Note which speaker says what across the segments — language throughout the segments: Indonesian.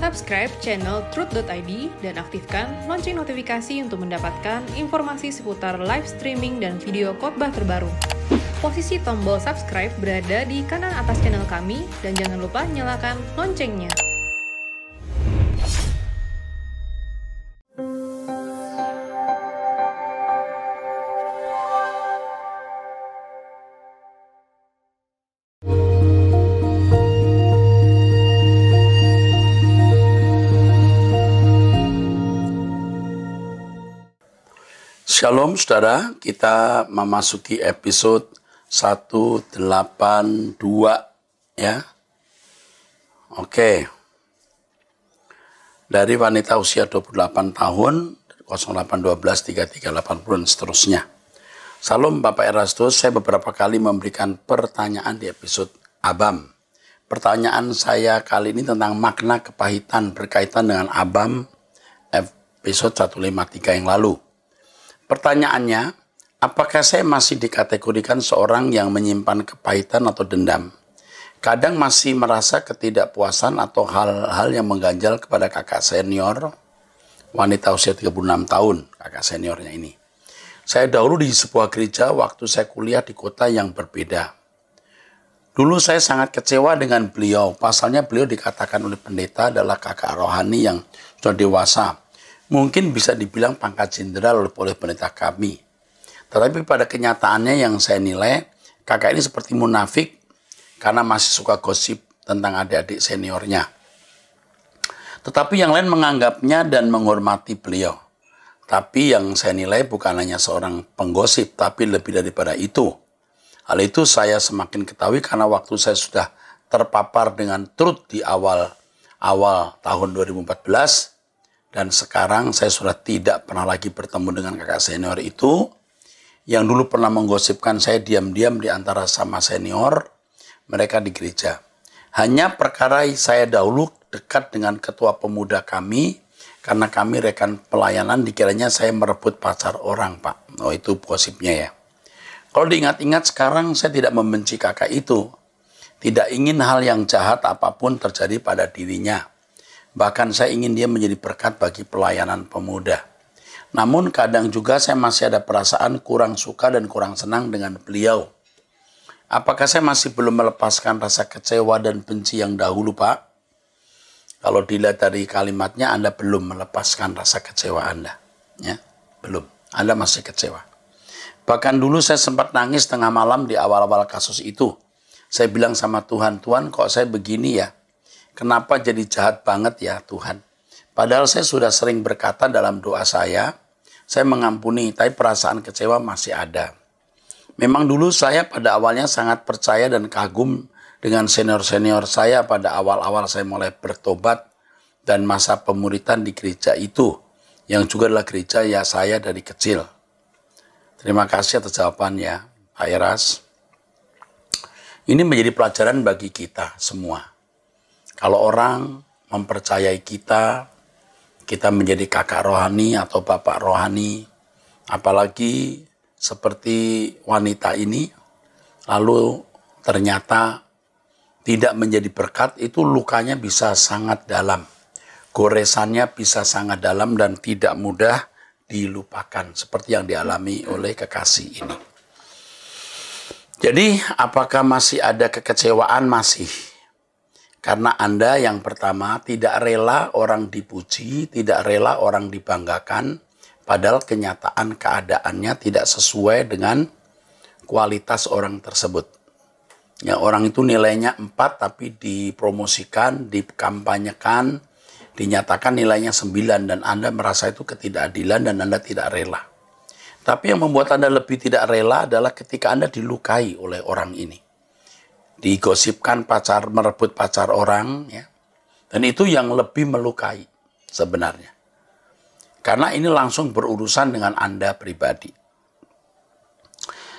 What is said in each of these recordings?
Speaker 1: Subscribe channel Truth.id dan aktifkan lonceng notifikasi untuk mendapatkan informasi seputar live streaming dan video khotbah terbaru. Posisi tombol subscribe berada di kanan atas channel kami dan jangan lupa nyalakan loncengnya.
Speaker 2: Shalom saudara, kita memasuki episode 182 ya. Oke. Dari wanita usia 28 tahun 0812 3380 dan seterusnya. Salam Bapak Erastus, saya beberapa kali memberikan pertanyaan di episode Abam. Pertanyaan saya kali ini tentang makna kepahitan berkaitan dengan Abam episode 153 yang lalu. Pertanyaannya, apakah saya masih dikategorikan seorang yang menyimpan kepahitan atau dendam? Kadang masih merasa ketidakpuasan atau hal-hal yang mengganjal kepada kakak senior, wanita usia 36 tahun, kakak seniornya ini. Saya dahulu di sebuah gereja waktu saya kuliah di kota yang berbeda. Dulu saya sangat kecewa dengan beliau, pasalnya beliau dikatakan oleh pendeta adalah kakak rohani yang sudah dewasa. Mungkin bisa dibilang pangkat jenderal oleh pendeta kami. Tetapi pada kenyataannya yang saya nilai, kakak ini seperti munafik karena masih suka gosip tentang adik-adik seniornya. Tetapi yang lain menganggapnya dan menghormati beliau. Tapi yang saya nilai bukan hanya seorang penggosip, tapi lebih daripada itu. Hal itu saya semakin ketahui karena waktu saya sudah terpapar dengan truth di awal tahun 2014, dan sekarang saya sudah tidak pernah lagi bertemu dengan kakak senior itu, yang dulu pernah menggosipkan saya diam-diam di antara sama senior mereka di gereja. Hanya perkara saya dahulu dekat dengan ketua pemuda kami, karena kami rekan pelayanan, dikiranya saya merebut pacar orang, Pak. Oh, itu gosipnya ya. Kalau diingat-ingat sekarang saya tidak membenci kakak itu. Tidak ingin hal yang jahat apapun terjadi pada dirinya. Bahkan saya ingin dia menjadi berkat bagi pelayanan pemuda. Namun kadang juga saya masih ada perasaan kurang suka dan kurang senang dengan beliau. Apakah saya masih belum melepaskan rasa kecewa dan benci yang dahulu, Pak? Kalau dilihat dari kalimatnya, Anda belum melepaskan rasa kecewa Anda. Ya, belum. Anda masih kecewa. Bahkan dulu saya sempat nangis tengah malam di awal-awal kasus itu. Saya bilang sama Tuhan, Tuhan kok saya begini ya? Kenapa jadi jahat banget ya Tuhan? Padahal saya sudah sering berkata dalam doa saya mengampuni, tapi perasaan kecewa masih ada. Memang dulu saya pada awalnya sangat percaya dan kagum dengan senior-senior saya pada awal-awal saya mulai bertobat dan masa pemuritan di gereja itu, yang juga adalah gereja ya saya dari kecil. Terima kasih atas jawabannya, Pak Eras. Ini menjadi pelajaran bagi kita semua. Kalau orang mempercayai kita menjadi kakak rohani atau bapak rohani, apalagi seperti wanita ini, lalu ternyata tidak menjadi berkat, itu lukanya bisa sangat dalam. Goresannya bisa sangat dalam dan tidak mudah dilupakan, seperti yang dialami oleh kekasih ini. Jadi, apakah masih ada kekecewaan? Masih. Karena Anda yang pertama tidak rela orang dipuji, tidak rela orang dibanggakan, padahal kenyataan keadaannya tidak sesuai dengan kualitas orang tersebut. Ya, orang itu nilainya 4 tapi dipromosikan, dikampanyekan, dinyatakan nilainya 9 dan Anda merasa itu ketidakadilan dan Anda tidak rela. Tapi yang membuat Anda lebih tidak rela adalah ketika Anda dilukai oleh orang ini. Digosipkan merebut pacar orang, ya. Dan itu yang lebih melukai sebenarnya. Karena ini langsung berurusan dengan Anda pribadi.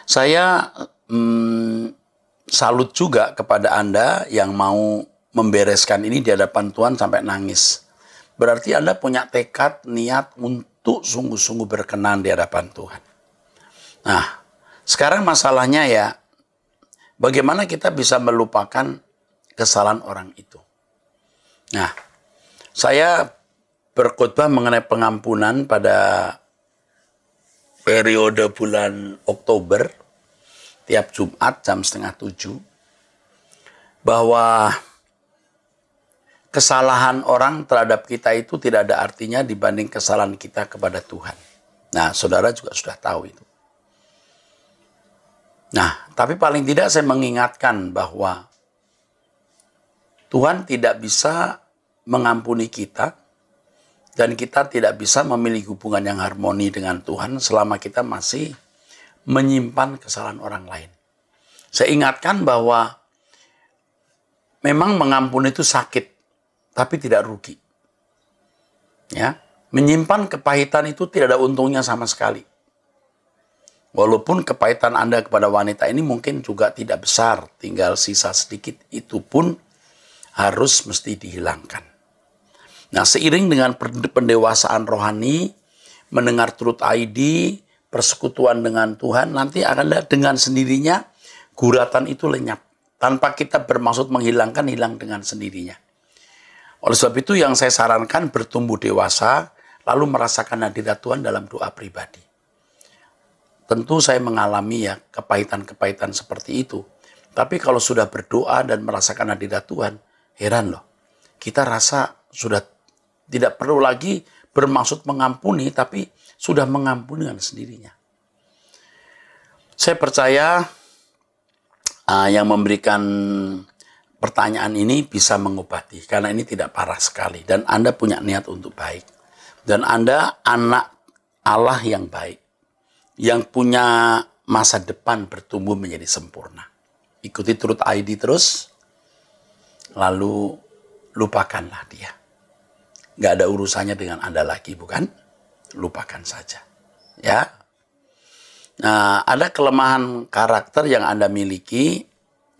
Speaker 2: Saya salut juga kepada Anda yang mau membereskan ini di hadapan Tuhan sampai nangis. Berarti Anda punya tekad, niat untuk sungguh-sungguh berkenan di hadapan Tuhan. Nah, sekarang masalahnya ya, bagaimana kita bisa melupakan kesalahan orang itu? Nah, Saya berkhotbah mengenai pengampunan pada periode bulan Oktober, tiap Jumat jam 6:30, bahwa kesalahan orang terhadap kita itu tidak ada artinya dibanding kesalahan kita kepada Tuhan. Nah, saudara juga sudah tahu itu. Nah, tapi paling tidak saya mengingatkan bahwa Tuhan tidak bisa mengampuni kita, dan kita tidak bisa memiliki hubungan yang harmoni dengan Tuhan selama kita masih menyimpan kesalahan orang lain. Saya ingatkan bahwa memang mengampuni itu sakit, tapi tidak rugi. Ya, menyimpan kepahitan itu tidak ada untungnya sama sekali. Walaupun kepahitan Anda kepada wanita ini mungkin juga tidak besar, tinggal sisa sedikit, itu pun harus mesti dihilangkan. Nah, seiring dengan pendewasaan rohani, mendengar Truth ID, persekutuan dengan Tuhan, nanti akan lihat dengan sendirinya guratan itu lenyap. Tanpa kita bermaksud menghilangkan, hilang dengan sendirinya. Oleh sebab itu yang saya sarankan bertumbuh dewasa, lalu merasakan hadirat Tuhan dalam doa pribadi. Tentu saya mengalami ya kepahitan-kepahitan seperti itu. Tapi kalau sudah berdoa dan merasakan hadirat Tuhan, heran loh. Kita rasa sudah tidak perlu lagi bermaksud mengampuni, tapi sudah mengampuni dengan sendirinya. Saya percaya yang memberikan pertanyaan ini bisa mengobati, karena ini tidak parah sekali. Dan Anda punya niat untuk baik. Dan Anda anak Allah yang baik, yang punya masa depan bertumbuh menjadi sempurna. Ikuti Truth ID terus, lalu lupakanlah dia. Gak ada urusannya dengan Anda lagi, bukan? Lupakan saja. Ya. Nah, ada kelemahan karakter yang Anda miliki,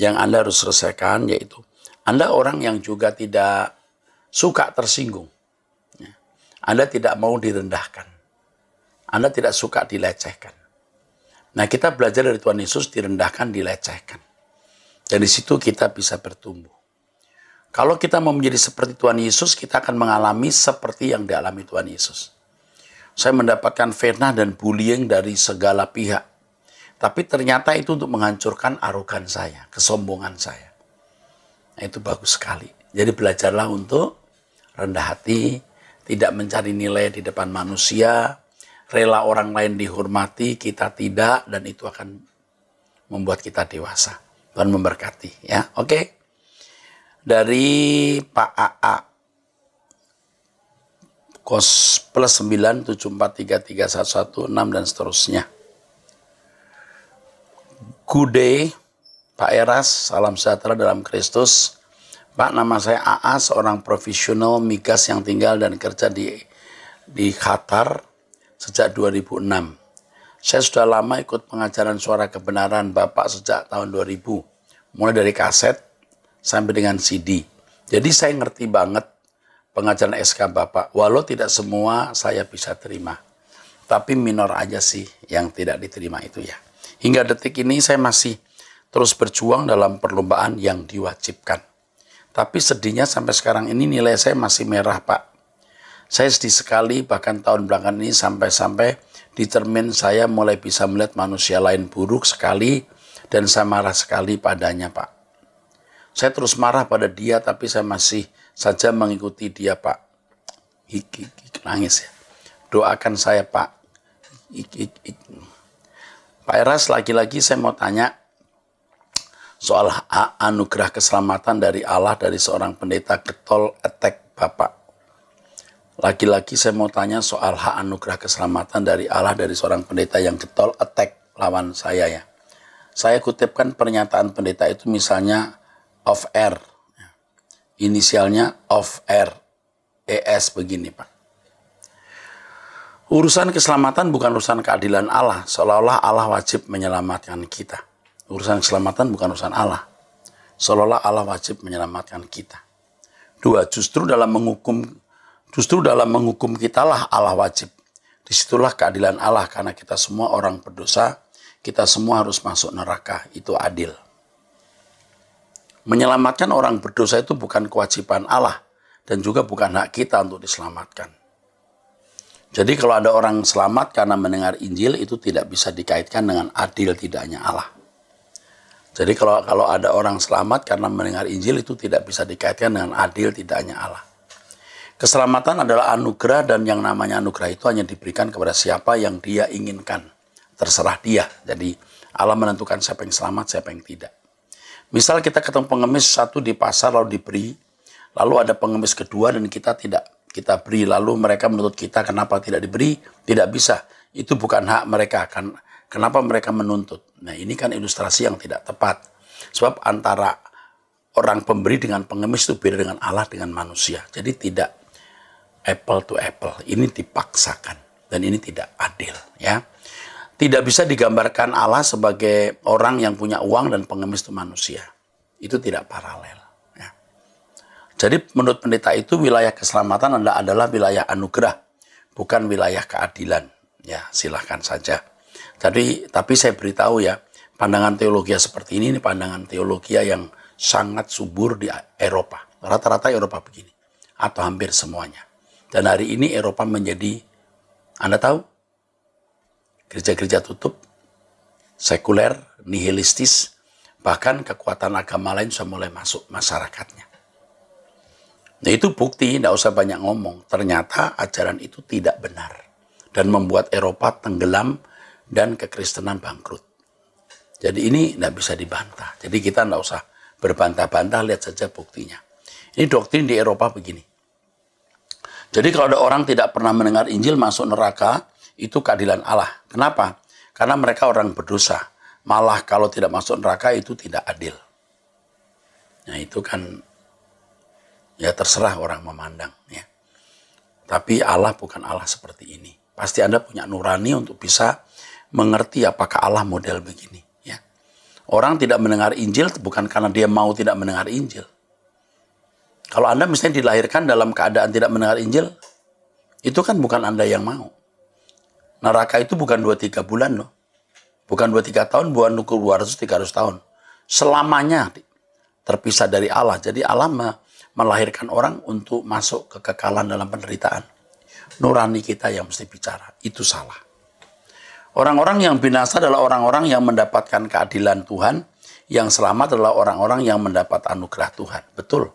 Speaker 2: yang Anda harus selesaikan, yaitu Anda orang yang juga tidak suka tersinggung. Ya. Anda tidak mau direndahkan. Anda tidak suka dilecehkan. Nah, kita belajar dari Tuhan Yesus, direndahkan, dilecehkan. Dari situ kita bisa bertumbuh. Kalau kita mau menjadi seperti Tuhan Yesus, kita akan mengalami seperti yang dialami Tuhan Yesus. Saya mendapatkan fitnah dan bullying dari segala pihak. Tapi ternyata itu untuk menghancurkan arogan saya, kesombongan saya. Nah, itu bagus sekali. Jadi belajarlah untuk rendah hati, tidak mencari nilai di depan manusia, rela orang lain dihormati, kita tidak, dan itu akan membuat kita dewasa. Tuhan memberkati, ya. Oke. Dari Pak AA, kos +974331116 dan seterusnya. Good day, Pak Eras, salam sejahtera dalam Kristus. Pak, nama saya AA, seorang profesional migas yang tinggal dan kerja di Qatar sejak 2006. Saya sudah lama ikut pengajaran suara kebenaran Bapak sejak tahun 2000, mulai dari kaset sampai dengan CD. Jadi saya ngerti banget pengajaran SK Bapak. Walau tidak semua saya bisa terima. Tapi minor aja sih yang tidak diterima itu ya. Hingga detik ini saya masih terus berjuang dalam perlombaan yang diwajibkan. Tapi sedihnya sampai sekarang ini nilai saya masih merah, Pak. Saya sedih sekali, bahkan tahun belakangan ini sampai-sampai di cermin saya mulai bisa melihat manusia lain buruk sekali dan saya marah sekali padanya, Pak. Saya terus marah pada dia, tapi saya masih saja mengikuti dia, Pak. Nangis ya. Doakan saya, Pak. Pak Eras, lagi-lagi saya mau tanya soal anugerah keselamatan dari Allah dari seorang pendeta getol attack Bapak. Lagi-lagi saya mau tanya soal hak anugerah keselamatan dari Allah dari seorang pendeta yang getol attack lawan saya ya. Saya kutipkan pernyataan pendeta itu misalnya off air. Inisialnya off air. ES begini, Pak. Urusan keselamatan bukan urusan keadilan Allah. Seolah-olah Allah wajib menyelamatkan kita. Urusan keselamatan bukan urusan Allah. Seolah-olah Allah wajib menyelamatkan kita. 2, justru dalam menghukum kita lah Allah wajib. Disitulah keadilan Allah, karena kita semua orang berdosa. Kita semua harus masuk neraka. Itu adil. Menyelamatkan orang berdosa itu bukan kewajiban Allah. dan juga bukan hak kita untuk diselamatkan. Jadi kalau ada orang selamat karena mendengar Injil, itu tidak bisa dikaitkan dengan adil tidaknya Allah. Jadi kalau ada orang selamat karena mendengar Injil, itu tidak bisa dikaitkan dengan adil tidaknya Allah. Keselamatan adalah anugerah, dan yang namanya anugerah itu hanya diberikan kepada siapa yang dia inginkan. Terserah dia. Jadi Allah menentukan siapa yang selamat, siapa yang tidak. Misal kita ketemu pengemis satu di pasar lalu diberi, lalu ada pengemis kedua dan kita tidak. Kita beri, lalu mereka menuntut kita kenapa tidak diberi, tidak bisa. Itu bukan hak mereka, kan? Kenapa mereka menuntut? Nah, ini kan ilustrasi yang tidak tepat. Sebab antara orang pemberi dengan pengemis itu beda dengan Allah dengan manusia. Jadi tidak apple to apple. Ini dipaksakan dan ini tidak adil, ya. Tidak bisa digambarkan Allah sebagai orang yang punya uang dan pengemis itu manusia. Itu tidak paralel. Jadi menurut pendeta itu wilayah keselamatan adalah wilayah anugerah, bukan wilayah keadilan. Ya, silahkan saja. Tapi saya beritahu ya, pandangan teologi seperti ini pandangan teologi yang sangat subur di Eropa. Rata-rata Eropa begini, atau hampir semuanya. Dan hari ini Eropa menjadi, Anda tahu, gereja-gereja tutup, sekuler, nihilistis, bahkan kekuatan agama lain sudah mulai masuk masyarakatnya. Nah, itu bukti, tidak usah banyak ngomong. Ternyata ajaran itu tidak benar. Dan membuat Eropa tenggelam dan kekristenan bangkrut. Jadi ini tidak bisa dibantah. Jadi kita tidak usah berbantah-bantah, lihat saja buktinya. Ini doktrin di Eropa begini. Jadi kalau ada orang tidak pernah mendengar Injil masuk neraka, itu keadilan Allah. Kenapa? Karena mereka orang berdosa. Malah kalau tidak masuk neraka itu tidak adil. Nah, itu kan ya terserah orang memandang, ya. Tapi Allah bukan Allah seperti ini. Pasti Anda punya nurani untuk bisa mengerti apakah Allah model begini, ya. Orang tidak mendengar Injil bukan karena dia mau tidak mendengar Injil. Kalau Anda misalnya dilahirkan dalam keadaan tidak mendengar Injil, itu kan bukan Anda yang mau. Neraka itu bukan 2-3 bulan loh. Bukan 2-3 tahun, bukan 200-300 tahun. Selamanya terpisah dari Allah. Jadi Allah melahirkan orang untuk masuk kekekalan dalam penderitaan. Nurani kita yang mesti bicara. Itu salah. Orang-orang yang binasa adalah orang-orang yang mendapatkan keadilan Tuhan. Yang selamat adalah orang-orang yang mendapat anugerah Tuhan. Betul.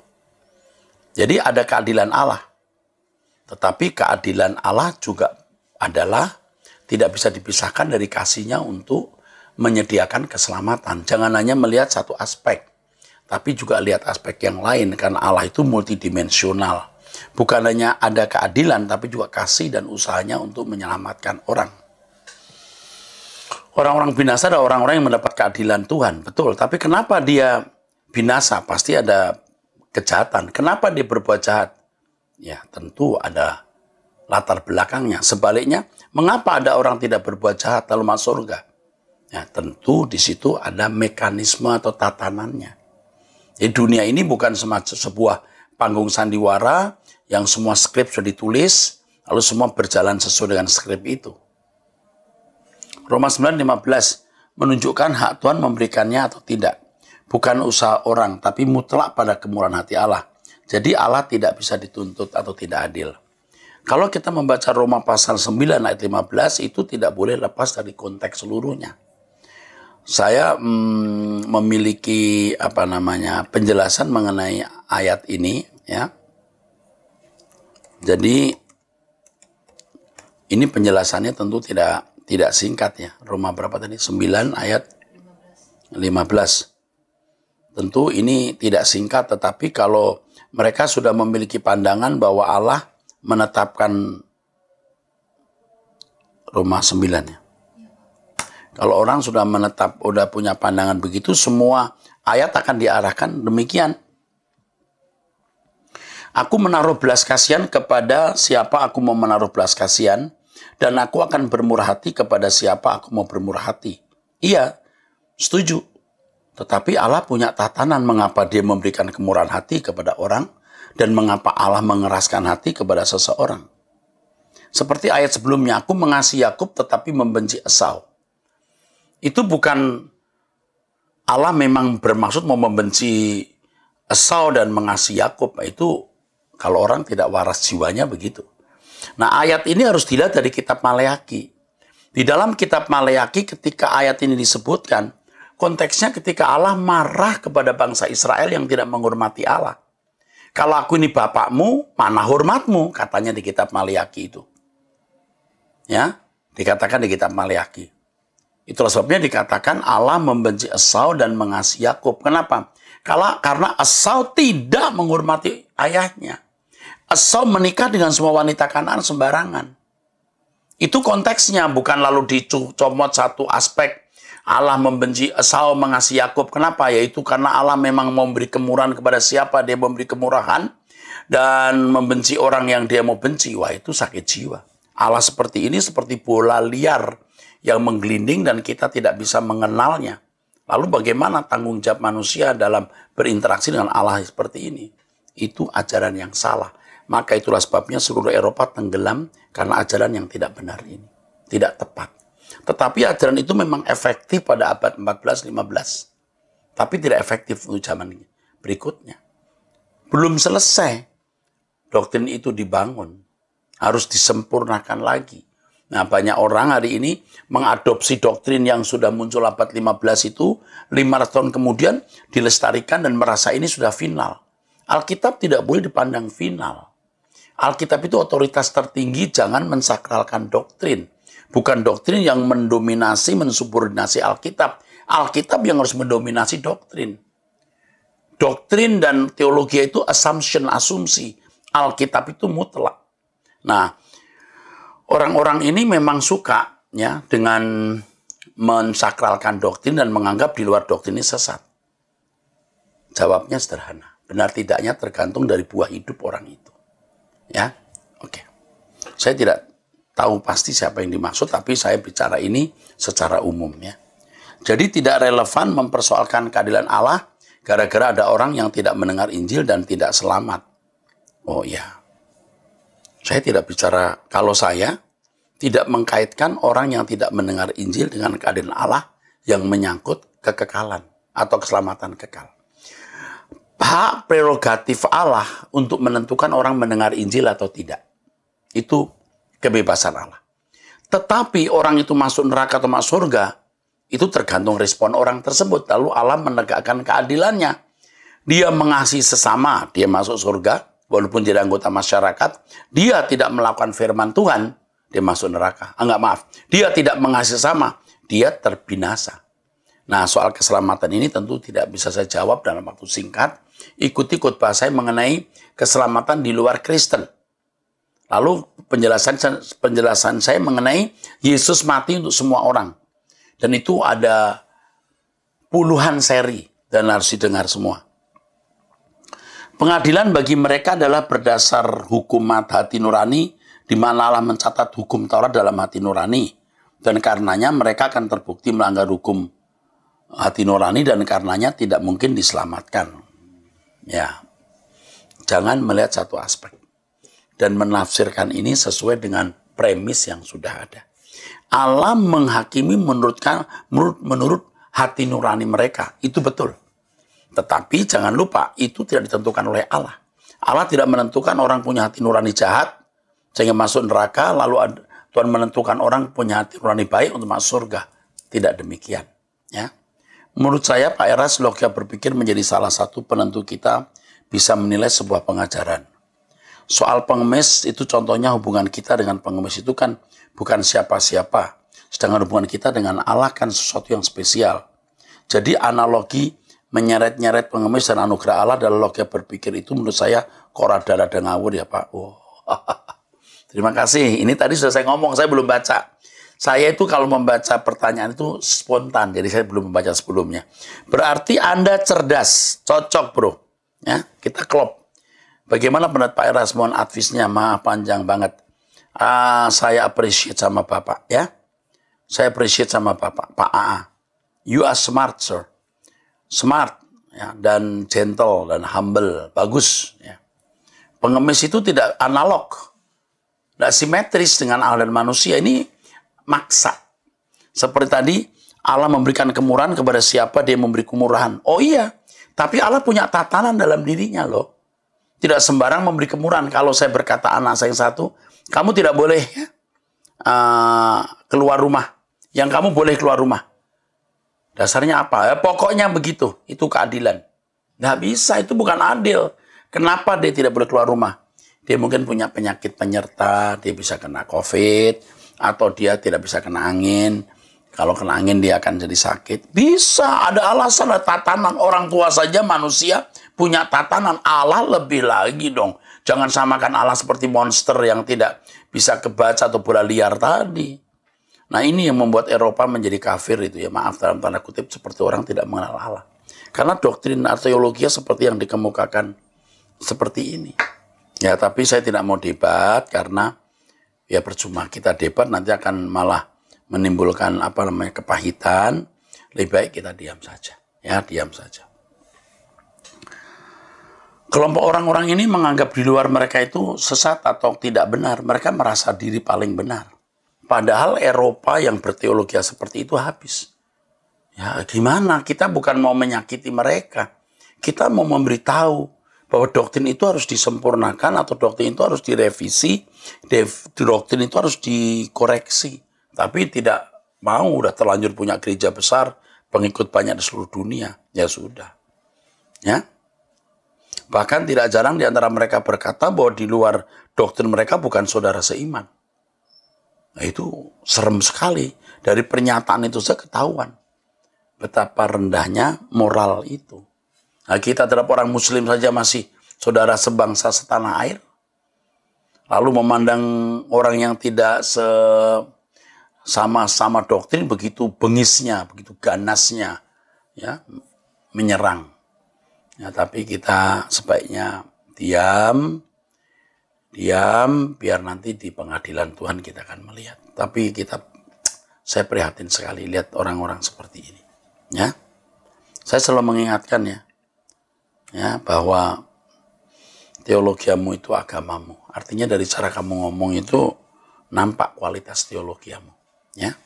Speaker 2: Jadi ada keadilan Allah. Tetapi keadilan Allah juga adalah tidak bisa dipisahkan dari kasih-Nya untuk menyediakan keselamatan. Jangan hanya melihat satu aspek. Tapi juga lihat aspek yang lain, karena Allah itu multidimensional. Bukan hanya ada keadilan, tapi juga kasih dan usahanya untuk menyelamatkan orang. Orang-orang binasa adalah orang-orang yang mendapat keadilan Tuhan, betul. Tapi kenapa dia binasa? Pasti ada kejahatan. Kenapa dia berbuat jahat? Ya, tentu ada latar belakangnya. Sebaliknya, mengapa ada orang tidak berbuat jahat lalu masuk surga? Ya, tentu di situ ada mekanisme atau tatanannya. Jadi dunia ini bukan semacam sebuah panggung sandiwara yang semua skrip sudah ditulis, lalu semua berjalan sesuai dengan skrip itu. Roma 9:15 menunjukkan hak Tuhan memberikannya atau tidak. Bukan usaha orang, tapi mutlak pada kemurahan hati Allah. Jadi Allah tidak bisa dituntut atau tidak adil. Kalau kita membaca Roma pasal 9 ayat 15, itu tidak boleh lepas dari konteks seluruhnya. Saya memiliki penjelasan mengenai ayat ini, ya. Jadi ini penjelasannya tentu tidak singkat, ya. Roma berapa tadi? 9 ayat 15. Tentu ini tidak singkat, tetapi kalau mereka sudah memiliki pandangan bahwa Allah menetapkan Roma 9, ya. Kalau orang sudah punya pandangan begitu, semua ayat akan diarahkan demikian. Aku menaruh belas kasihan kepada siapa aku mau menaruh belas kasihan, dan aku akan bermurah hati kepada siapa aku mau bermurah hati. Iya, setuju. Tetapi Allah punya tatanan mengapa dia memberikan kemurahan hati kepada orang, dan mengapa Allah mengeraskan hati kepada seseorang. Seperti ayat sebelumnya, aku mengasihi Yakub tetapi membenci Esau. Itu bukan Allah memang bermaksud mau membenci Esau dan mengasihi Yakub. Itu Kalau orang tidak waras jiwanya begitu. Nah, ayat ini harus dilihat dari kitab Maleakhi. Di dalam kitab Maleakhi ketika ayat ini disebutkan, konteksnya ketika Allah marah kepada bangsa Israel yang tidak menghormati Allah. Kalau aku ini bapakmu, mana hormatmu? Katanya di kitab Maleakhi itu. Ya, dikatakan di kitab Maleakhi. Itulah sebabnya dikatakan Allah membenci Esau dan mengasihi Yakub. Kenapa? Karena Esau tidak menghormati ayahnya. Esau menikah dengan semua wanita Kanaan sembarangan. Itu konteksnya, bukan lalu dicomot satu aspek. Allah membenci Esau, mengasihi Yakub. Kenapa? Yaitu karena Allah memang memberi kemurahan kepada siapa dia memberi kemurahan. Dan membenci orang yang dia mau benci. Wah, itu sakit jiwa. Allah seperti ini seperti bola liar yang menggelinding dan kita tidak bisa mengenalnya. Lalu bagaimana tanggung jawab manusia dalam berinteraksi dengan Allah seperti ini? Itu ajaran yang salah. Maka itulah sebabnya seluruh Eropa tenggelam karena ajaran yang tidak benar ini. Tidak tepat. Tetapi ajaran itu memang efektif pada abad 14-15. Tapi tidak efektif untuk zaman berikutnya. Belum selesai doktrin itu dibangun. Harus disempurnakan lagi. Nah, banyak orang hari ini mengadopsi doktrin yang sudah muncul abad 15 itu 500 tahun kemudian dilestarikan dan merasa ini sudah final. Alkitab tidak boleh dipandang final. Alkitab itu otoritas tertinggi, jangan mensakralkan doktrin. Bukan doktrin yang mendominasi, mensubordinasi Alkitab. Alkitab yang harus mendominasi doktrin. Doktrin dan teologi itu assumption, asumsi. Alkitab itu mutlak. Nah, orang-orang ini memang suka ya dengan mensakralkan doktrin dan menganggap di luar doktrin ini sesat. Jawabnya sederhana. Benar tidaknya tergantung dari buah hidup orang itu. Ya, oke. Saya tidak tahu pasti siapa yang dimaksud, tapi saya bicara ini secara umum ya. Jadi tidak relevan mempersoalkan keadilan Allah gara-gara ada orang yang tidak mendengar Injil dan tidak selamat. Oh ya. Saya tidak bicara, kalau saya tidak mengkaitkan orang yang tidak mendengar Injil dengan keadilan Allah yang menyangkut kekekalan atau keselamatan kekal. Hak prerogatif Allah untuk menentukan orang mendengar Injil atau tidak. Itu kebebasan Allah. Tetapi orang itu masuk neraka atau masuk surga, itu tergantung respon orang tersebut. Lalu Allah menegakkan keadilannya. Dia mengasihi sesama, dia masuk surga. Walaupun jadi anggota masyarakat, dia tidak melakukan firman Tuhan, dia masuk neraka. Dia tidak mengasihi sesama, dia terbinasa. Nah, soal keselamatan ini tentu tidak bisa saya jawab dalam waktu singkat. Ikuti khotbah saya mengenai keselamatan di luar Kristen. Lalu penjelasan saya mengenai Yesus mati untuk semua orang. Dan itu ada puluhan seri dan harus didengar semua. Pengadilan bagi mereka adalah berdasar hukum hati nurani, di mana Allah mencatat hukum Taurat dalam hati nurani. Dan karenanya mereka akan terbukti melanggar hukum hati nurani dan karenanya tidak mungkin diselamatkan. Ya, jangan melihat satu aspek dan menafsirkan ini sesuai dengan premis yang sudah ada. Allah menghakimi menurut hati nurani mereka, itu betul. Tetapi jangan lupa, itu tidak ditentukan oleh Allah. Allah tidak menentukan orang punya hati nurani jahat sehingga masuk neraka, lalu Tuhan menentukan orang punya hati nurani baik untuk masuk surga. Tidak demikian. Ya. Menurut saya, Pak Eras, logika berpikir menjadi salah satu penentu kita bisa menilai sebuah pengajaran. Soal pengemis itu contohnya hubungan kita dengan pengemis itu kan bukan siapa-siapa. Sedangkan hubungan kita dengan Allah kan sesuatu yang spesial. Jadi analogi menyeret-nyeret pengemis dan anugerah Allah dalam logika berpikir itu menurut saya korada-rada ngawur ya Pak. Oh. Terima kasih. Ini tadi sudah saya ngomong, saya belum baca. Saya itu kalau membaca pertanyaan itu spontan, jadi saya belum membaca sebelumnya. Berarti Anda cerdas, cocok bro. Ya, kita klop. Bagaimana pendapat Pak Eras? Mohon advisnya, maaf panjang banget. Saya appreciate sama Bapak ya. Saya appreciate sama Bapak, Pak AA. You are smart, sir. Smart ya, dan gentle dan humble, bagus. Ya. Pengemis itu tidak analog, tidak simetris dengan Allah dan manusia. Ini maksa. Seperti tadi, Allah memberikan kemurahan kepada siapa dia memberi kemurahan. Oh iya, tapi Allah punya tatanan dalam dirinya loh. tidak sembarang memberi kemurahan. Kalau saya berkata anak saya yang satu, kamu tidak boleh keluar rumah. Yang kamu boleh keluar rumah. Dasarnya apa? Pokoknya begitu. Itu keadilan. Nggak bisa, itu bukan adil. Kenapa dia tidak boleh keluar rumah? Dia mungkin punya penyakit penyerta, dia bisa kena COVID, atau dia tidak bisa kena angin. Kalau kena angin dia akan jadi sakit. Bisa, ada alasan, ada tatanan. Orang tua saja manusia punya tatanan. Allah lebih lagi dong. Jangan samakan Allah seperti monster yang tidak bisa kebaca atau bola liar tadi. Nah ini yang membuat Eropa menjadi kafir itu ya. Maaf dalam tanda kutip, seperti orang tidak mengenal Allah. Karena doktrin atau teologi seperti yang dikemukakan seperti ini. Ya tapi saya tidak mau debat karena ya percuma kita debat nanti akan malah menimbulkan kepahitan. Lebih baik kita diam saja. Ya, diam saja. Kelompok orang-orang ini menganggap di luar mereka itu sesat atau tidak benar. Mereka merasa diri paling benar. Padahal Eropa yang berteologi seperti itu habis. Ya, gimana? Kita bukan mau menyakiti mereka. Kita mau memberitahu bahwa doktrin itu harus disempurnakan atau doktrin itu harus direvisi, doktrin itu harus dikoreksi. Tapi tidak mau, udah terlanjur punya gereja besar, pengikut banyak di seluruh dunia. Ya sudah. Ya. Bahkan tidak jarang di antara mereka berkata bahwa di luar doktrin mereka bukan saudara seiman. Nah itu serem sekali. Dari pernyataan itu saja ketahuan betapa rendahnya moral itu. Nah kita terhadap orang muslim saja masih saudara sebangsa setanah air. Lalu memandang orang yang tidak sama-sama doktrin begitu bengisnya, begitu ganasnya, ya, menyerang. Ya, tapi kita sebaiknya diam, biar nanti di pengadilan Tuhan kita akan melihat. Tapi saya prihatin sekali lihat orang-orang seperti ini. Ya, saya selalu mengingatkan ya bahwa teologiamu itu agamamu. Artinya dari cara kamu ngomong itu nampak kualitas teologiamu. Ya,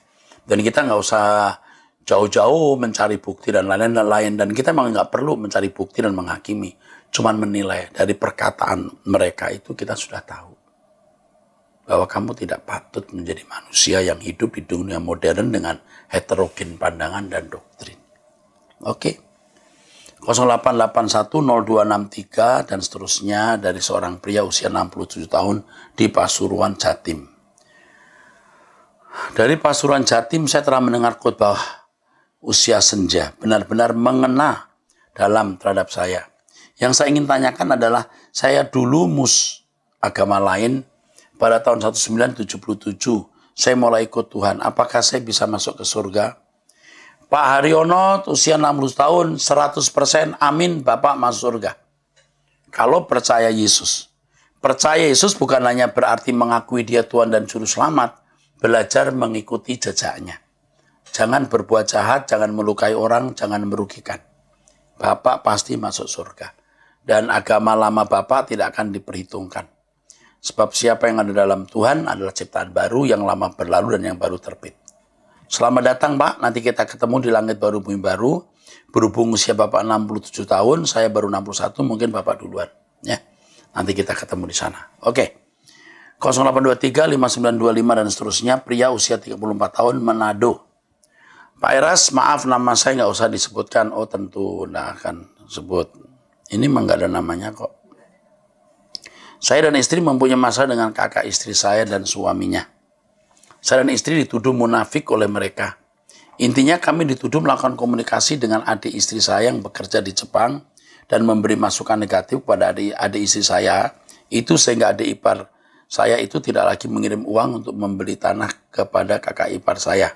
Speaker 2: dan kita nggak usah jauh-jauh mencari bukti dan lain-lain. Dan kita memang nggak perlu mencari bukti dan menghakimi. Cuman menilai dari perkataan mereka itu kita sudah tahu. Bahwa kamu tidak patut menjadi manusia yang hidup di dunia modern dengan heterogen pandangan dan doktrin. Oke. 08810263 dan seterusnya dari seorang pria usia 67 tahun di Pasuruan, Jatim. Dari Pasuruan, Jatim saya telah mendengar khotbah usia senja benar-benar mengena dalam terhadap saya. Yang saya ingin tanyakan adalah saya dulu agama lain pada tahun 1977. Saya mulai ikut Tuhan. Apakah saya bisa masuk ke surga? Pak Haryono usia 60 tahun 100% amin Bapak masuk surga. Kalau percaya Yesus. Percaya Yesus bukan hanya berarti mengakui dia Tuhan dan Juru Selamat. Belajar mengikuti jejaknya. Jangan berbuat jahat, jangan melukai orang, jangan merugikan. Bapak pasti masuk surga. Dan agama lama Bapak tidak akan diperhitungkan. Sebab siapa yang ada dalam Tuhan adalah ciptaan baru, yang lama berlalu dan yang baru terbit. Selamat datang Pak, nanti kita ketemu di langit baru bumi baru. Berhubung usia Bapak 67 tahun, saya baru 61, mungkin Bapak duluan. Ya, nanti kita ketemu di sana. Oke. 0823 5925 dan seterusnya, pria usia 34 tahun Manado. Pak Eras, maaf nama saya nggak usah disebutkan. Oh tentu nggak akan sebut. Ini memang nggak ada namanya kok. Saya dan istri mempunyai masalah dengan kakak istri saya dan suaminya. Saya dan istri dituduh munafik oleh mereka. Intinya kami dituduh melakukan komunikasi dengan adik istri saya yang bekerja di Jepang dan memberi masukan negatif kepada adik istri saya. Itu sehingga adik ipar saya itu tidak lagi mengirim uang untuk membeli tanah kepada kakak ipar saya.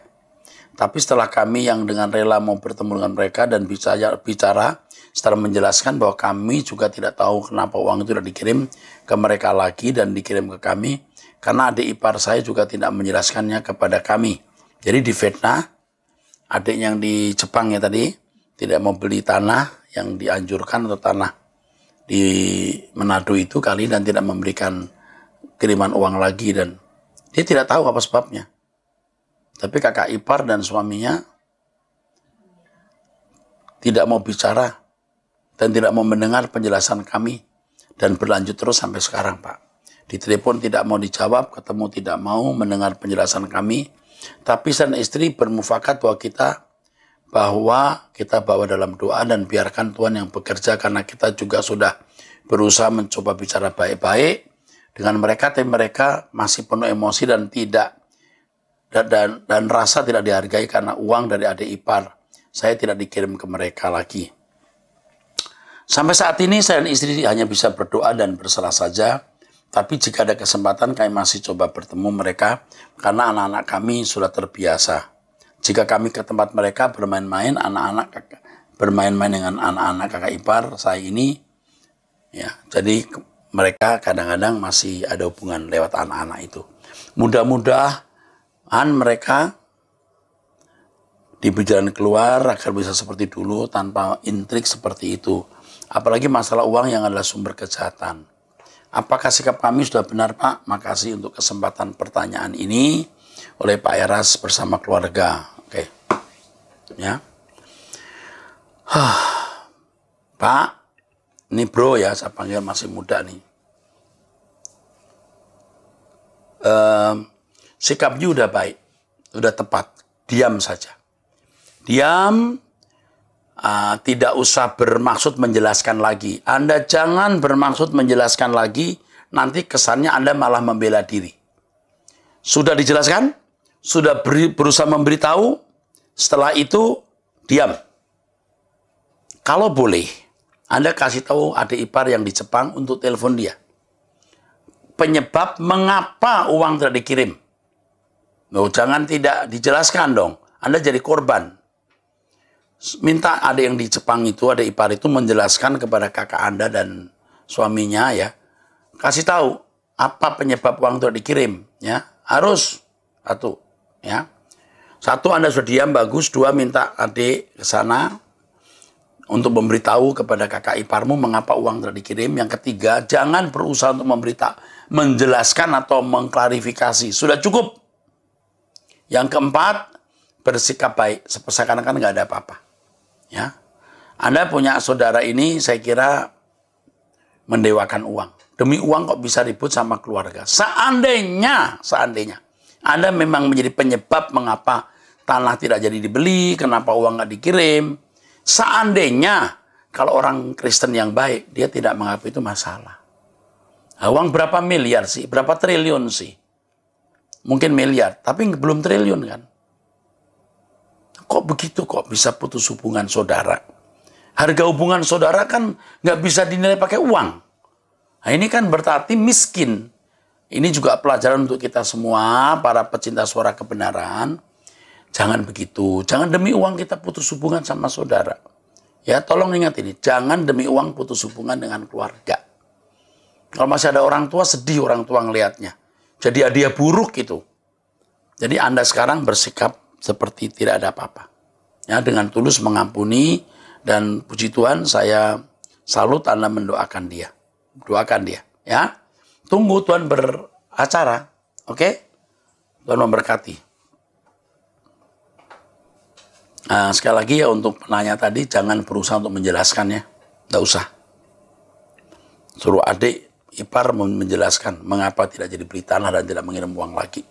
Speaker 2: Tapi setelah kami yang dengan rela mau bertemu dengan mereka dan bicara setelah menjelaskan bahwa kami juga tidak tahu kenapa uang itu tidak dikirim ke mereka lagi dan dikirim ke kami, karena adik ipar saya juga tidak menjelaskannya kepada kami. Jadi difitnah, adik yang di Jepang ya tadi, tidak mau beli tanah yang dianjurkan atau tanah di Manado itu kali dan tidak memberikan kiriman uang lagi dan dia tidak tahu apa sebabnya. Tapi kakak ipar dan suaminya tidak mau bicara dan tidak mau mendengar penjelasan kami Dan berlanjut terus sampai sekarang, Pak. Ditelepon tidak mau dijawab, ketemu tidak mau mendengar penjelasan kami. Tapi saya dan istri bermufakat bahwa kita bawa dalam doa dan biarkan Tuhan yang bekerja, karena kita juga sudah berusaha mencoba bicara baik-baik dengan mereka, tapi mereka masih penuh emosi dan rasa tidak dihargai karena uang dari adik ipar saya tidak dikirim ke mereka lagi. Sampai saat ini saya dan istri hanya bisa berdoa dan berserah saja. Tapi jika ada kesempatan kami masih coba bertemu mereka karena anak-anak kami sudah terbiasa. Jika kami ke tempat mereka bermain-main, bermain-main dengan anak-anak kakak ipar saya ini, ya, jadi mereka kadang-kadang masih ada hubungan lewat anak-anak itu. Mudah-mudahan mereka diberi jalan keluar agar bisa seperti dulu tanpa intrik seperti itu. Apalagi masalah uang yang adalah sumber kejahatan. Apakah sikap kami sudah benar, Pak? Makasih untuk kesempatan pertanyaan ini oleh Pak Eras bersama keluarga. Oke. Ya. Pak, ini bro ya, saya panggil masih muda nih. Sikapnya udah baik, udah tepat. Diam saja. Diam, tidak usah bermaksud menjelaskan lagi. Anda jangan bermaksud menjelaskan lagi, nanti kesannya Anda malah membela diri. Sudah dijelaskan, sudah berusaha memberitahu, setelah itu diam. Kalau boleh, Anda kasih tahu adik ipar yang di Jepang untuk telepon dia. Penyebab mengapa uang tidak dikirim. Loh, jangan tidak dijelaskan dong. Anda jadi korban. Minta adik yang di Jepang itu, adik ipar itu menjelaskan kepada kakak Anda dan suaminya ya. Kasih tahu apa penyebab uang itu dikirim ya. Harus satu ya. Satu, Anda sudah diam, bagus. Dua, minta adik ke sana untuk memberitahu kepada kakak iparmu mengapa uang tidak dikirim. Yang ketiga, jangan berusaha untuk menjelaskan atau mengklarifikasi. Sudah cukup. Yang keempat, bersikap baik. Seakan-akan nggak ada apa-apa. Ya, Anda punya saudara ini saya kira mendewakan uang. Demi uang kok bisa ribut sama keluarga. Seandainya Anda memang menjadi penyebab mengapa tanah tidak jadi dibeli, kenapa uang nggak dikirim. Seandainya kalau orang Kristen yang baik, dia tidak menganggap itu masalah. Nah, uang berapa miliar sih? Berapa triliun sih? Mungkin miliar, tapi belum triliun kan? Kok begitu kok bisa putus hubungan saudara? Harga hubungan saudara kan nggak bisa dinilai pakai uang. Nah, ini kan berarti miskin. Ini juga pelajaran untuk kita semua, para pecinta suara kebenaran. Jangan begitu. Jangan demi uang kita putus hubungan sama saudara. Ya, tolong ingat ini. Jangan demi uang putus hubungan dengan keluarga. Kalau masih ada orang tua, sedih orang tua ngelihatnya. Jadi hadiah buruk itu. Jadi Anda sekarang bersikap seperti tidak ada apa-apa. Ya, dengan tulus mengampuni dan puji Tuhan saya salut Anda mendoakan dia. Doakan dia, ya. Tunggu Tuhan beracara. Oke? Tuhan memberkati. Nah, sekali lagi ya untuk penanya tadi jangan berusaha untuk menjelaskannya. Tidak usah. Suruh adik ipar menjelaskan mengapa tidak jadi beli tanah dan tidak mengirim uang lagi.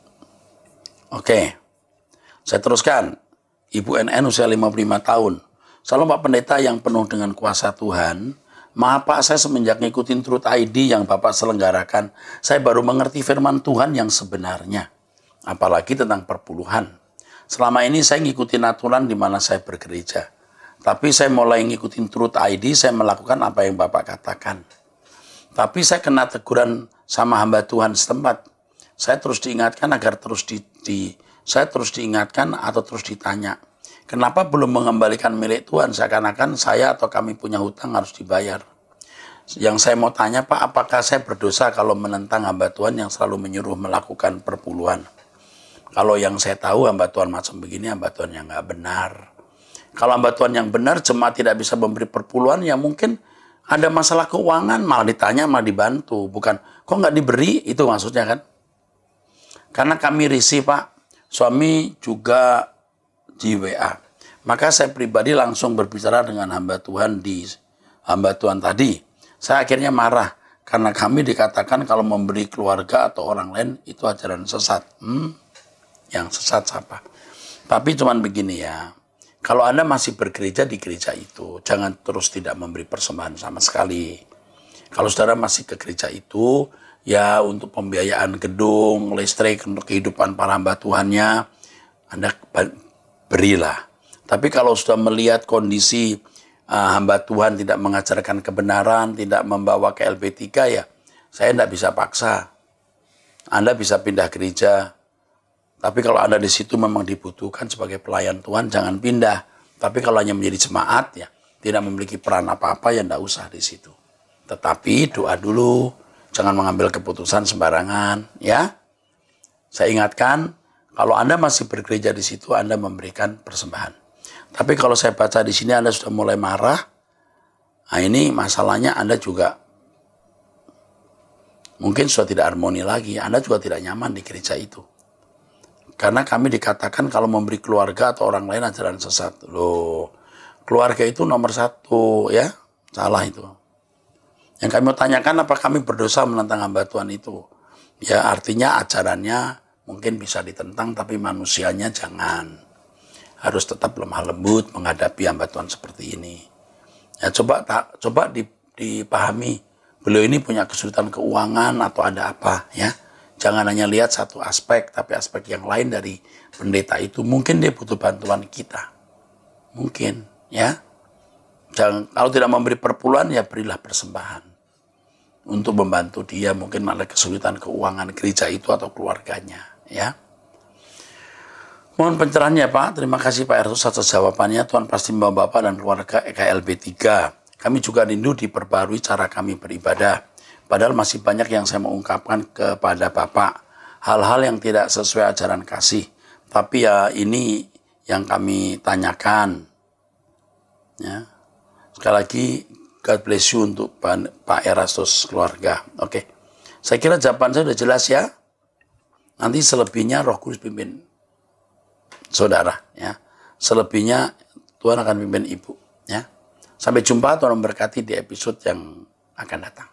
Speaker 2: Oke. Saya teruskan. Ibu NN usia 55 tahun. Salam Pak Pendeta yang penuh dengan kuasa Tuhan. Maaf Pak, saya semenjak ngikutin Truth ID yang Bapak selenggarakan, saya baru mengerti firman Tuhan yang sebenarnya. Apalagi tentang perpuluhan. Selama ini saya ngikutin aturan di mana saya bergereja. Tapi saya mulai ngikutin Truth ID, saya melakukan apa yang Bapak katakan. Tapi saya kena teguran sama hamba Tuhan setempat. Saya terus diingatkan agar saya terus diingatkan atau terus ditanya, kenapa belum mengembalikan milik Tuhan? Seakan-akan saya atau kami punya hutang harus dibayar. Yang saya mau tanya Pak, apakah saya berdosa kalau menentang hamba Tuhan yang selalu menyuruh melakukan perpuluhan? Kalau yang saya tahu hamba Tuhan macam begini, hamba Tuhan yang nggak benar. Kalau hamba Tuhan yang benar, jemaat tidak bisa memberi perpuluhan, ya mungkin ada masalah keuangan, malah ditanya, malah dibantu. Bukan, kok nggak diberi, itu maksudnya kan? Karena kami risih Pak, suami juga di WA. Maka saya pribadi langsung berbicara dengan hamba Tuhan tadi. Saya akhirnya marah Karena kami dikatakan kalau memberi keluarga atau orang lain itu ajaran sesat. Yang sesat siapa? Tapi cuman begini ya, kalau Anda masih bergereja di gereja itu, jangan terus tidak memberi persembahan sama sekali. Kalau saudara masih ke gereja itu, ya untuk pembiayaan gedung, listrik, untuk kehidupan para hamba Tuhannya, Anda berilah. Tapi kalau sudah melihat kondisi hamba Tuhan tidak mengajarkan kebenaran, tidak membawa ke LB3, ya saya tidak bisa paksa. Anda bisa pindah gereja. Tapi kalau Anda di situ memang dibutuhkan sebagai pelayan Tuhan, jangan pindah. Tapi kalau hanya menjadi jemaat, ya tidak memiliki peran apa-apa, ya tidak usah di situ. Tetapi doa dulu, jangan mengambil keputusan sembarangan, ya. Saya ingatkan, kalau Anda masih bergereja di situ, Anda memberikan persembahan. Tapi kalau saya baca di sini Anda sudah mulai marah, nah ini masalahnya Anda juga mungkin sudah tidak harmoni lagi, Anda juga tidak nyaman di gereja itu. Karena kami dikatakan kalau memberi keluarga atau orang lain ajaran sesat. Loh, keluarga itu nomor 1 ya, salah itu. Yang kami mau tanyakan, apa kami berdosa menentang hamba Tuhan itu? Ya artinya ajarannya mungkin bisa ditentang, tapi manusianya jangan. Harus tetap lemah lembut menghadapi hamba Tuhan seperti ini. Ya coba dipahami, beliau ini punya kesulitan keuangan atau ada apa ya. Jangan hanya lihat satu aspek, tapi aspek yang lain dari pendeta itu. Mungkin dia butuh bantuan kita. Mungkin ya. Kalau tidak memberi perpuluhan, ya berilah persembahan. Untuk membantu dia mungkin ada kesulitan keuangan gereja itu atau keluarganya ya. Mohon pencerahannya Pak. Terima kasih Pak Ertus atas jawabannya. Tuhan pasti membawa Bapak dan keluarga EKLB 3. Kami juga rindu diperbarui cara kami beribadah. Padahal masih banyak yang saya mau ungkapkan kepada Bapak. Hal-hal yang tidak sesuai ajaran kasih. Tapi ya ini yang kami tanyakan. Ya. Sekali lagi, God bless you untuk Pak Erastus keluarga. Oke. Saya kira jawaban saya sudah jelas ya. Nanti selebihnya Roh Kudus pimpin saudara ya. Selebihnya Tuhan akan pimpin ibu ya. Sampai jumpa, Tuhan memberkati di episode yang akan datang.